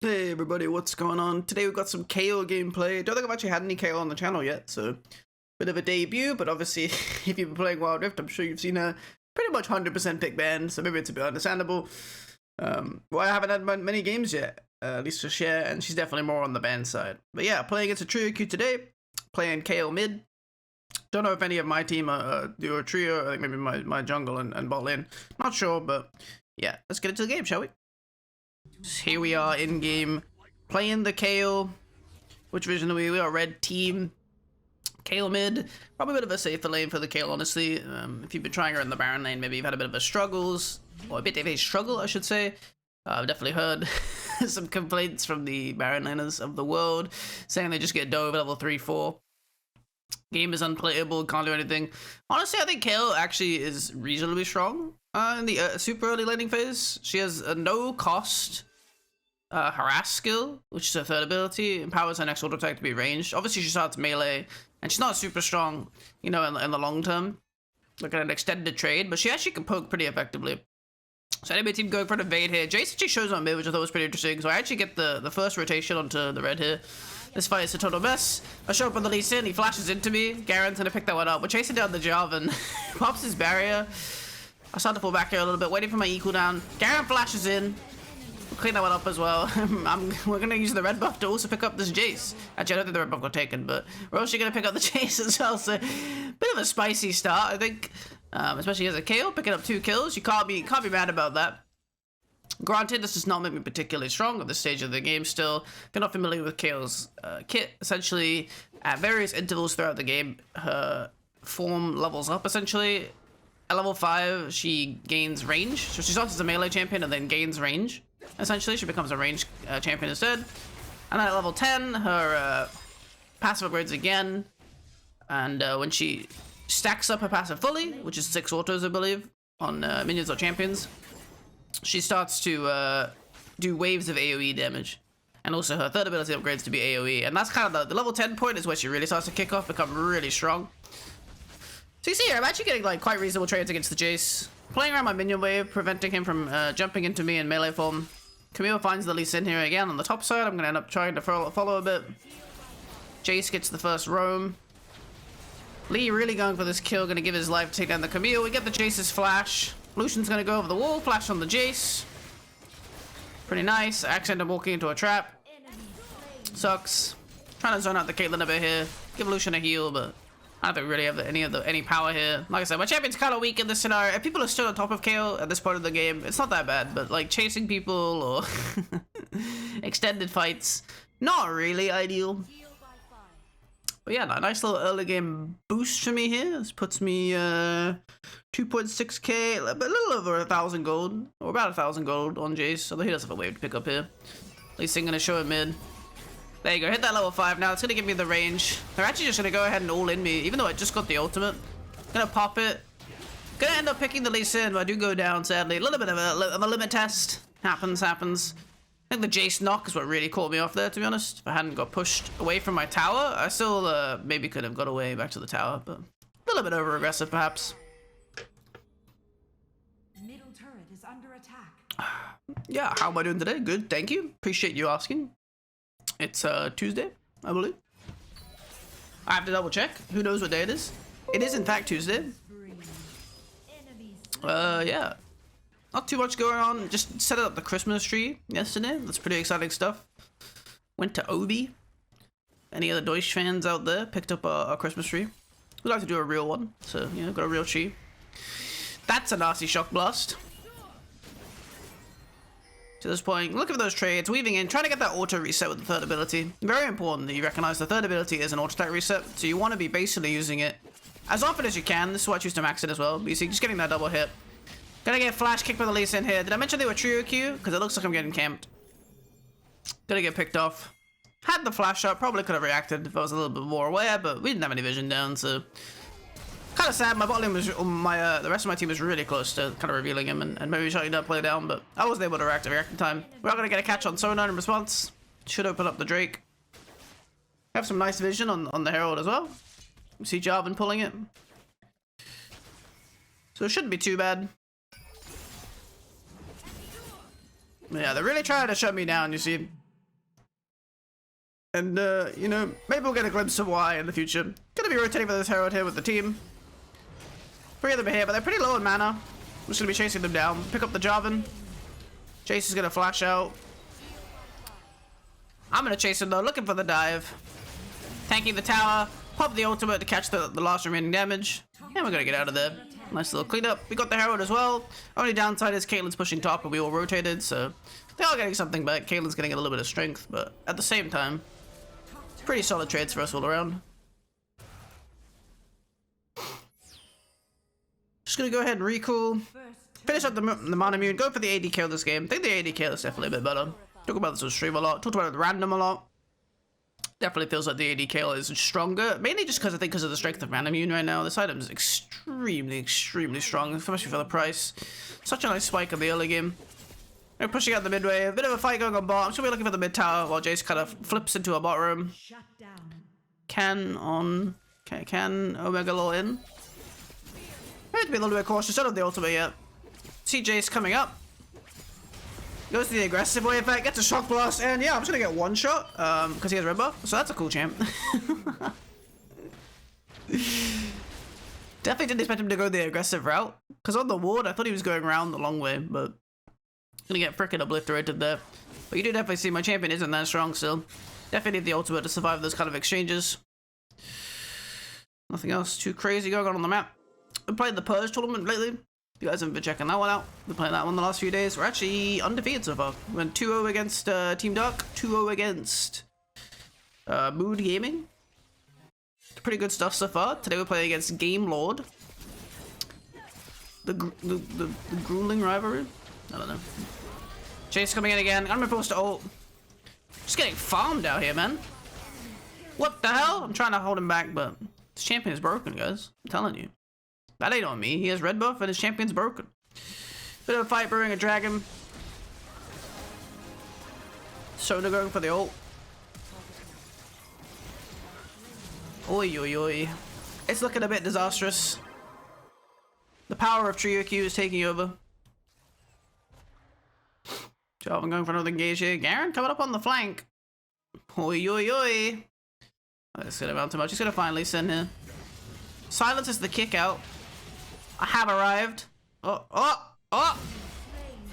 Hey everybody, what's going on? Today we've got some Kayle gameplay. Don't think I've actually had any Kayle on the channel yet, so bit of a debut, but obviously if you've been playing Wild Rift, I'm sure you've seen a pretty much 100% pick ban, so maybe it's a bit understandable. Well, I haven't had many games yet, at least to share, and she's definitely more on the ban side. But yeah, playing against a trio queue today, playing Kayle mid. Don't know if any of my team do a trio, I think maybe my jungle and bot lane. Not sure, but yeah, let's get into the game, shall we? Here we are in game, playing the Kayle. Which version are we? We are red team. Kayle mid. Probably a bit of a safer lane for the Kayle, honestly. If you've been trying her in the Baron lane, maybe you've had a bit of a struggles, or a bit of a struggle, I should say. I've definitely heard some complaints from the Baron laners of the world, saying they just get dove at level 3-4. Game is unplayable, can't do anything. Honestly, I think Kayle actually is reasonably strong in the super early laning phase. She has a no cost harass skill, which is her third ability, empowers her next auto attack to be ranged. Obviously she starts melee, and she's not super strong, you know, in the long term, like an extended trade, but she actually can poke pretty effectively. So enemy team going for an invade here. Jace actually shows on mid, which I thought was pretty interesting, so I actually get the first rotation onto the red here. This fight is a total mess. I show up on the Lee Sin, he flashes into me. Garen's gonna pick that one up. We're chasing down the Jarvan. Pops his barrier. I start to pull back here a little bit, waiting for my E cooldown. Garen flashes in. We'll clean that one up as well. We're gonna use the red buff to also pick up this Jace. Actually, I don't think the red buff got taken, but we're also gonna pick up the Jace as well. So, bit of a spicy start, I think. Especially as a Kayle, picking up 2 kills. You can't be mad about that. Granted, this does not make me particularly strong at this stage of the game still. If you're not familiar with Kayle's kit, essentially, at various intervals throughout the game, her form levels up, essentially. At level 5, she gains range. So she starts as a melee champion and then gains range. Essentially, she becomes a range champion instead. And then at level 10, her passive upgrades again. And when she stacks up her passive fully, which is 6 autos, I believe, on minions or champions, she starts to do waves of AoE damage. And also her third ability upgrades to be AoE. And that's kind of the level 10 point is where she really starts to kick off, become really strong. So you see here, I'm actually getting like quite reasonable trades against the Jace. Playing around my minion wave, preventing him from jumping into me in melee form. Camille finds the Lee Sin here again on the top side. I'm going to end up trying to follow a bit. Jace gets the first roam. Lee really going for this kill, going to give his life to take down the Camille. We get the Jace's flash. Lucian's going to go over the wall, flash on the Jace. Pretty nice. Accident of walking into a trap. Sucks. Trying to zone out the Caitlyn a bit here. Give Lucian a heal, but I don't think we really have any power here. Like I said, my champion's kind of weak in this scenario. If people are still on top of Kayle at this part of the game, it's not that bad. But like chasing people or extended fights, not really ideal. But yeah, a nice little early game boost for me here. This puts me 2.6k, a little over 1,000 gold, or about 1,000 gold on Jace. Although he does have a wave to pick up here. At least I'm gonna show him mid. There you go, hit that level 5 now. It's gonna give me the range. They're actually just gonna go ahead and all in me, even though I just got the ultimate. Gonna pop it. Gonna end up picking the Lee Sin, but I do go down, sadly. A little bit of a limit test. Happens. I think the Jace knock is what really caught me off there, to be honest. If I hadn't got pushed away from my tower, I still maybe could have got away back to the tower, but a little bit over-aggressive, perhaps. Middle turret is under attack. Yeah, how am I doing today? Good, thank you. Appreciate you asking. It's Tuesday, I believe. I have to double check. Who knows what day it is? It is in fact Tuesday. Yeah. Not too much going on. Just set up the Christmas tree yesterday. That's pretty exciting stuff. Went to Obi. Any other Deutsch fans out there picked up a Christmas tree? We'd like to do a real one. So, you know, got a real tree. That's a nasty shock blast. To this point, look at those trades, weaving in, trying to get that auto reset with the third ability. Very important that you recognize the third ability is an auto attack reset, so you want to be basically using it as often as you can. This is why I choose to max it as well. But you see, just getting that double hit. Gonna get flash kicked by the Lee Sin here. Did I mention they were trio Q? Because it looks like I'm getting camped. Gonna get picked off. Had the flash up, probably could have reacted if I was a little bit more aware, but we didn't have any vision down, so kind of sad. My bot lane was, the rest of my team was really close to kind of revealing him and maybe shutting that play down, but I wasn't able to react in time. We're not gonna get a catch on Sonar in response. Should open up the Drake. Have some nice vision on the Herald as well. You see Jarvan pulling it. So it shouldn't be too bad. Yeah, they're really trying to shut me down, you see. And, you know, maybe we'll get a glimpse of why in the future. Gonna be rotating for this Herald here with the team. 3 of them are here, but they're pretty low in mana. I'm just gonna be chasing them down. Pick up the Jarvan. Jace is gonna flash out. I'm gonna chase him though, looking for the dive. Tanking the tower. Pop the ultimate to catch the last remaining damage. And we're gonna get out of there. Nice little cleanup. We got the Herald as well. Only downside is Kayle's pushing top and we all rotated, so they are getting something back. Kayle's getting a little bit of strength, but at the same time, pretty solid trades for us all around. Just gonna go ahead and recool. Finish up the mana mune. Go for the AD kill this game. I think the AD kill is definitely a bit better. Talk about this on stream a lot. Talked about it random a lot. Definitely feels like the AD kill is stronger. Mainly just because I think because of the strength of mana mune right now. This item is extremely, extremely strong, especially for the price. Such a nice spike in the early game. We're pushing out the mid wave. A bit of a fight going on bot. I'm still looking for the mid tower while Jace kind of flips into a bot room. Can Omega Law in? I have to be a little bit cautious. Don't have the ultimate yet. See Jace coming up. Goes to the aggressive wave effect, gets a shock blast, and yeah, I'm just gonna get one shot because he has red buff, so that's a cool champ. Definitely didn't expect him to go the aggressive route because on the ward I thought he was going around the long way, but gonna get freaking obliterated there. But you do definitely see my champion isn't that strong still. Definitely need the ultimate to survive those kind of exchanges. Nothing else too crazy going on the map. Been playing the Purge tournament lately. If you guys haven't been checking that one out, been playing that one the last few days. We're actually undefeated so far. We went 2-0 against Team Dark, 2-0 against Mood Gaming. Pretty good stuff so far. Today we're playing against Game Lord. The grueling rivalry? I don't know. Chase coming in again. I'm supposed to ult. Just getting farmed out here, man. What the hell? I'm trying to hold him back, but this champion is broken, guys. I'm telling you. That ain't on me. He has red buff and his champion's broken. Bit of a fight brewing a dragon. Sona going for the ult. Oi, oi, oi. It's looking a bit disastrous. The power of Trio Q is taking over. Jarvan going for another engage here. Garen coming up on the flank. Oi, oi, oi. That's gonna amount too much. He's gonna finally send here. Silence is the kick out. I have arrived. Oh!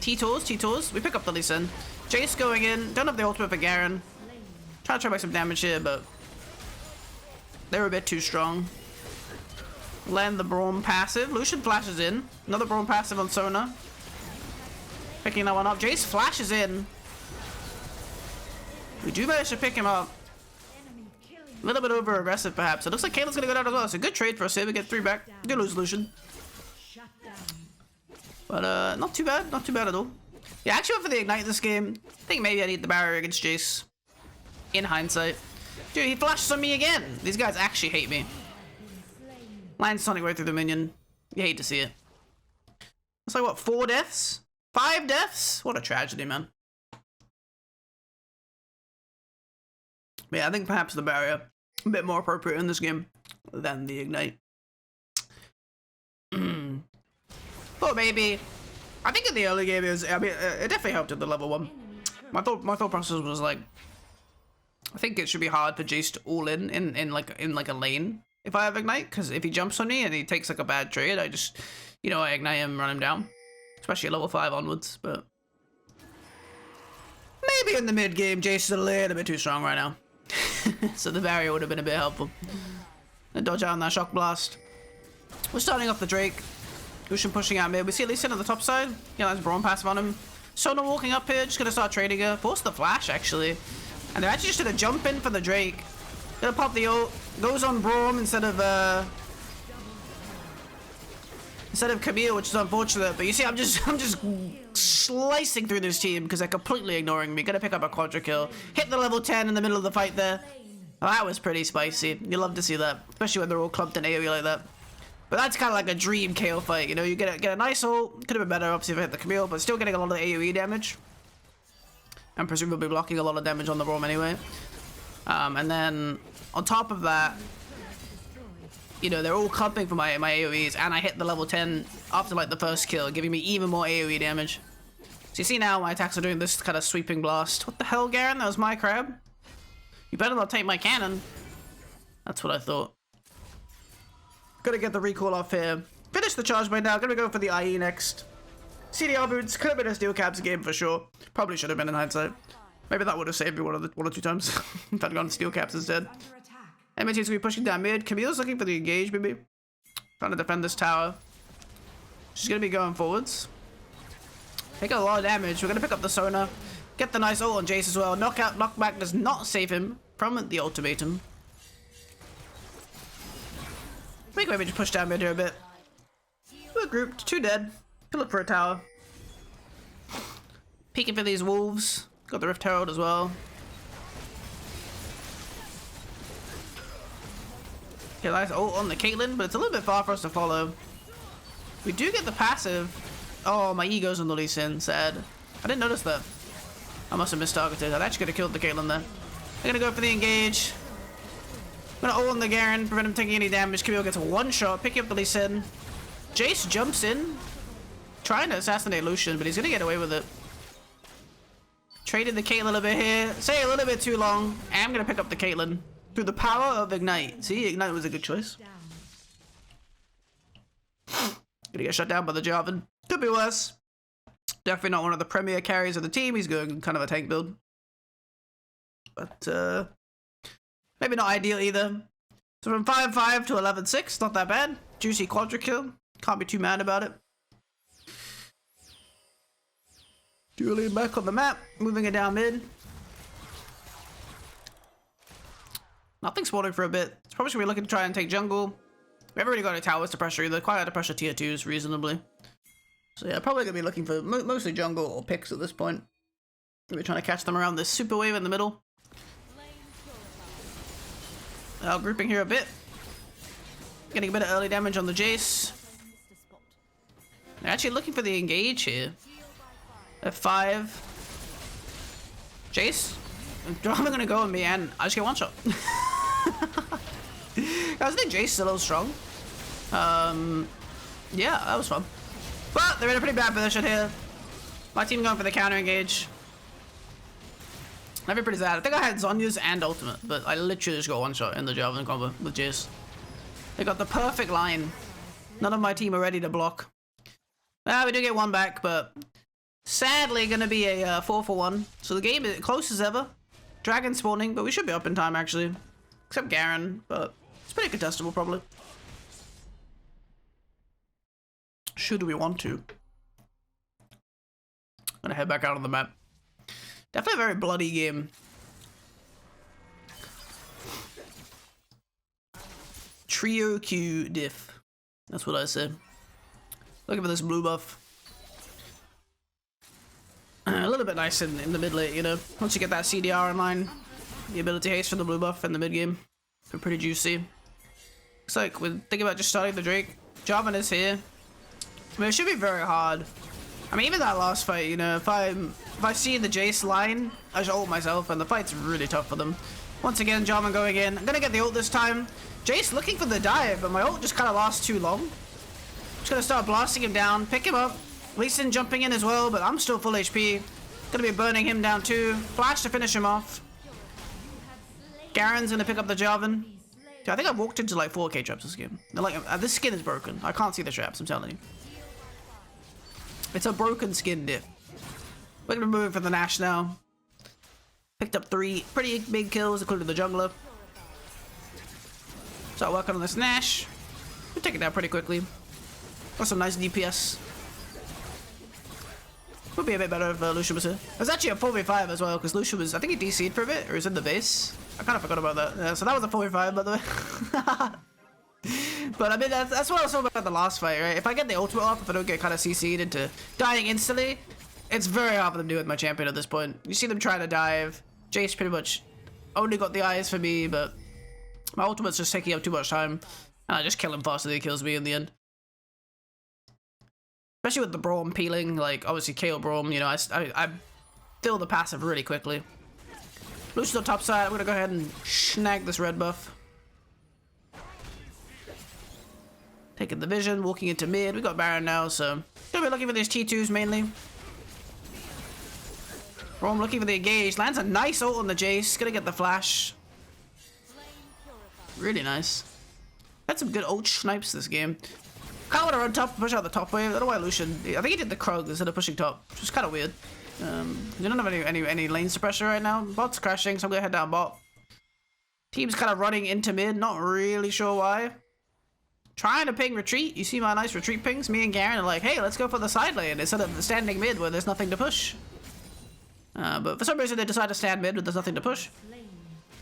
T-Tours, T-Tours. We pick up the Lee Sin. Jace going in. Don't have the ultimate for Garen. Trying to make some damage here, but they're a bit too strong. Land the Braum passive. Lucian flashes in. Another Braum passive on Sona. Picking that one up. Jace flashes in. We do manage to pick him up. A little bit over aggressive, perhaps. It looks like Kayle's gonna go down as well. It's a good trade for us here. We get 3 back. Do lose Lucian. But not too bad. Not too bad at all. Yeah, I actually went for the ignite this game. I think maybe I need the barrier against Jace. In hindsight. Dude, he flashes on me again. These guys actually hate me. Lands Sonic right through the minion. You hate to see it. It's like, what, 4 deaths? 5 deaths? What a tragedy, man. But yeah, I think perhaps the barrier a bit more appropriate in this game than the ignite. But maybe, I think in the early game it definitely helped at the level 1. My thought process was like, I think it should be hard for Jace to all in like a lane if I have ignite, because if he jumps on me and he takes like a bad trade, I just, you know, I ignite him, run him down, especially at level 5 onwards. But maybe in the mid game, Jace is a little bit too strong right now. So the barrier would have been a bit helpful. And dodge out on that shock blast. We're starting off the Drake. Lucian pushing out mid. We see Lee Sin on the top side. Yeah, that's Braum passive on him. Sona walking up here, just gonna start trading her. Force the flash actually. And they're actually just gonna jump in for the Drake. Gonna pop the ult. Goes on Braum instead of Camille, which is unfortunate. But you see, I'm just slicing through this team because they're completely ignoring me. Gonna pick up a quadra kill. Hit the level 10 in the middle of the fight there. Oh, that was pretty spicy. You love to see that, especially when they're all clumped in AoE like that. But that's kind of like a dream Kayle fight, you know? You get a nice ult. Could have been better, obviously, if I hit the Camille, but still getting a lot of AoE damage. And presumably blocking a lot of damage on the Braum anyway. And then, on top of that, you know, they're all clumping for my AoEs, and I hit the level 10 after, like, the first kill, giving me even more AoE damage. So you see now my attacks are doing this kind of sweeping blast. What the hell, Garen? That was my crab. You better not take my cannon. That's what I thought. Gotta get the recall off here. Finish the charge by now. Gonna go for the IE next. CDR boots. Could have been a steel caps game for sure. Probably should have been in hindsight. Maybe that would have saved me one or two times. If I'd gone steel caps instead. MT's gonna be pushing down mid. Camille's looking for the engage, maybe. Trying to defend this tower. She's gonna be going forwards. Take a lot of damage. We're gonna pick up the Sona. Get the nice ult on Jace as well. Knockback does not save him from the ultimatum. We can maybe just push down mid here a bit. We're grouped. 2 dead. Could look for a tower. Peeking for these wolves. Got the Rift Herald as well. Okay, nice ult on the Caitlyn, but it's a little bit far for us to follow. We do get the passive. Oh, my ego's on the Lee Sin. Sad. I didn't notice that. I must have mistargeted. I actually could have killed the Caitlyn there. I'm gonna go for the engage. I'm gonna ult on the Garen, prevent him taking any damage. Camille gets one shot, picking up the Lee Sin. Jace jumps in, trying to assassinate Lucian, but he's gonna get away with it. Traded the Caitlyn a bit here. Say a little bit too long. And I'm gonna pick up the Caitlyn through the power of Ignite. See, Ignite was a good choice. Gonna get shut down by the Jarvan. Could be worse. Definitely not one of the premier carries of the team. He's going kind of a tank build. But, maybe not ideal either. So from 5-5 to 11-6, not that bad. Juicy quadra kill. Can't be too mad about it. Julian back on the map. Moving it down mid. Nothing spawning for a bit. It's probably should be looking to try and take jungle. We haven't really got any towers to pressure either. Quite hard to pressure tier 2s reasonably. So yeah, probably gonna be looking for mostly jungle or picks at this point. Gonna be trying to catch them around this super wave in the middle. Grouping here a bit. Getting a bit of early damage on the Jace. They're actually looking for the engage here. F5. Jace. I'm gonna go on me and I just get one shot. I think Jace is a little strong. Yeah, that was fun. But they're in a pretty bad position here. My team going for the counter engage. I'd be pretty sad. I think I had Zonya's and ultimate, but I literally just got one shot in the Jarvan combo with Jace. They got the perfect line. None of my team are ready to block. We do get one back, but sadly gonna be a 4-for-1. So the game is close as ever. Dragon spawning, but we should be up in time actually. Except Garen, but it's pretty contestable probably. Should we want to? I'm gonna head back out on the map. Definitely a very bloody game. Trio Q diff. That's what I said. Looking for this blue buff. A little bit nice in the mid late, you know. Once you get that CDR online, the ability haste for the blue buff in the mid game. They're pretty juicy. Looks like we're thinking about just starting the Drake. Jarvan is here. I mean, it should be very hard. I mean, even that last fight, you know, if I see the Jace line, I just ult myself, and the fight's really tough for them. Once again, Jarvan going in. I'm gonna get the ult this time. Jace looking for the dive, but my ult just kind of lasts too long. Just gonna start blasting him down, pick him up. Lee Sin jumping in as well, but I'm still full HP. Gonna be burning him down too. Flash to finish him off. Garen's gonna pick up the Jarvan. Dude, I think I've walked into like 4K traps this game. They're like, this skin is broken. I can't see the traps, I'm telling you. It's a broken skin diff. We're gonna be moving for the Nash now. Picked up 3 pretty big kills, including the jungler. Start working on this Nash. We'll take it down pretty quickly. Got some nice DPS. Would be a bit better if Lucian was here. It was actually a 4v5 as well, because Lucian was, I think he DC'd for a bit, or he's in the base. I kind of forgot about that. Yeah, so that was a 4v5, by the way. But I mean, that's what I was talking about the last fight, right? If I get the ultimate off, if I don't get kind of CC'd into dying instantly, it's very hard for them to do with my champion at this point. You see them trying to dive. Jace pretty much only got the eyes for me, but my ultimate's just taking up too much time. And I just kill him faster than he kills me in the end. Especially with the Braum peeling, like, obviously Kayle Braum, you know, I fill the passive really quickly. Lucian's on top side, I'm gonna go ahead and snag this red buff. Taking the vision, walking into mid. We got Baron now, so gonna be looking for these T2s mainly. Braum looking for the engage. Lands a nice ult on the Jace. Gonna get the flash. Really nice. Had some good ult snipes this game. Kind of want to run top, push out the top wave. I don't know why Lucian. I think he did the Krug instead of pushing top, which is kind of weird. You don't have any lane suppressor right now. Bot's crashing, so I'm gonna head down bot. Team's kind of running into mid, not really sure why. Trying to ping retreat. You see my nice retreat pings? Me and Garen are like, hey, let's go for the side lane instead of standing mid where there's nothing to push. But for some reason they decide to stand mid when there's nothing to push.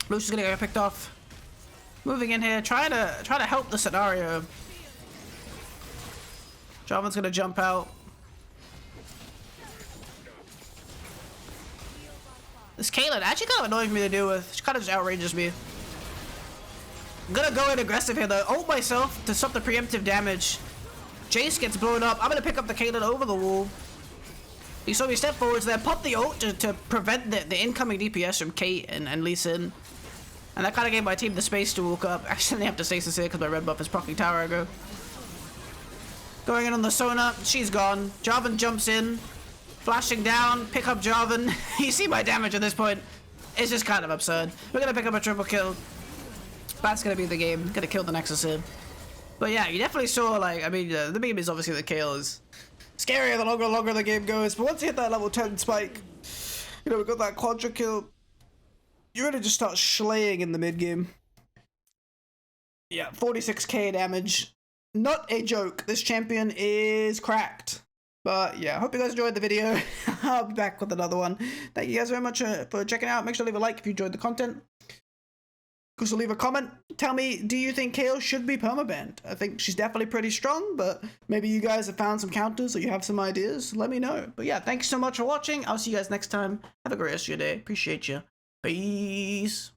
Lucian's gonna get picked off. Moving in here, trying to help the scenario. Jarvan's gonna jump out. This Kayle actually kind of annoying me to deal with. She kind of just outrages me. I'm gonna go in aggressive here though. Ult myself to stop the preemptive damage. Jace gets blown up. I'm gonna pick up the Kayle over the wall. You saw me step forwards there, pop the ult to prevent the incoming DPS from Kate and Lee Sin. And that kind of gave my team the space to walk up. Actually, I have to stasis here because my red buff is proccing tower aggro. Going in on the Sona, she's gone. Jarvan jumps in, flashing down, pick up Jarvan. You see my damage at this point. It's just kind of absurd. We're gonna pick up a triple kill. That's gonna be the game. Gonna kill the Nexus here. But yeah, you definitely saw, like, I mean, the meme is obviously that Kayle is scarier the longer the game goes. But once you hit that level 10 spike, you know, we got that quadra kill. You really just start slaying in the mid game. Yeah, 46k damage. Not a joke. This champion is cracked. But yeah, hope you guys enjoyed the video. I'll be back with another one. Thank you guys very much for checking out. Make sure to leave a like if you enjoyed the content. Also leave a comment. Tell me, do you think Kayle should be permabanned? I think she's definitely pretty strong, but maybe you guys have found some counters or you have some ideas. Let me know. But yeah, thanks so much for watching. I'll see you guys next time. Have a great rest of your day. Appreciate you. Peace.